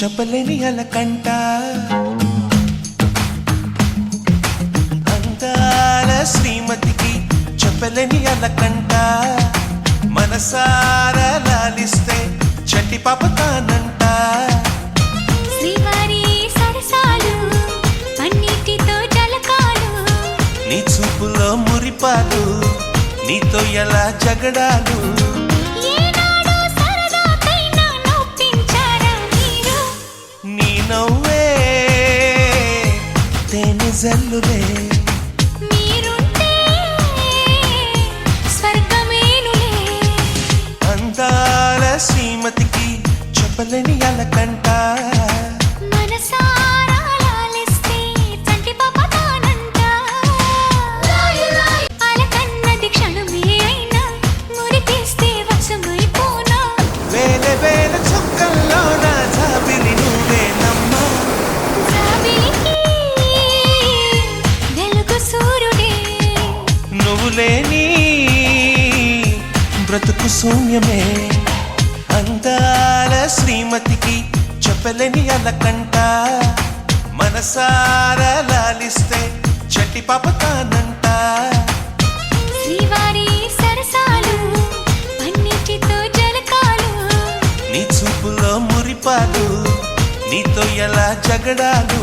చెప్పలేని అలకంట అందాల శ్రీమతికి చెప్పలేని అలకంట మనసారా లాలిస్తే చట్టి పాప తానంట శ్రీవారి సరసాలు అన్నిటితో జలకాలు నీ చూపులో మురిపాలు నీతో ఎలా జగడాలు ఏనాడు సరదాకైనా నొప్పించారా మీరు నీ నవ్వే తేనె జల్లులే మీరుంటే స్వర్గమేనులే అందాల శ్రీమతికి చెప్పలేని అలకంట మనసారా లాలిస్తే చంటి పాప తానంట అలకన్నది క్షణమే అయినా మురికిస్తే వశమైపోనా వేల వేల చుక్కల్లోన జాబిలి నువ్వేనమ్మా జాబిలికి వెలుగు సూర్యుడే నువ్వు లేని బ్రతుకు శూన్యమే అందాల శ్రీమతికి చెప్పలేని అలకంట మనసారా లాలిస్తే చట్టి పాప తానంట శ్రీవారి సరసాలు అన్నిటితో జలకాలు నీ చూపులో మురిపాలు నీతో ఎలా జగడాలు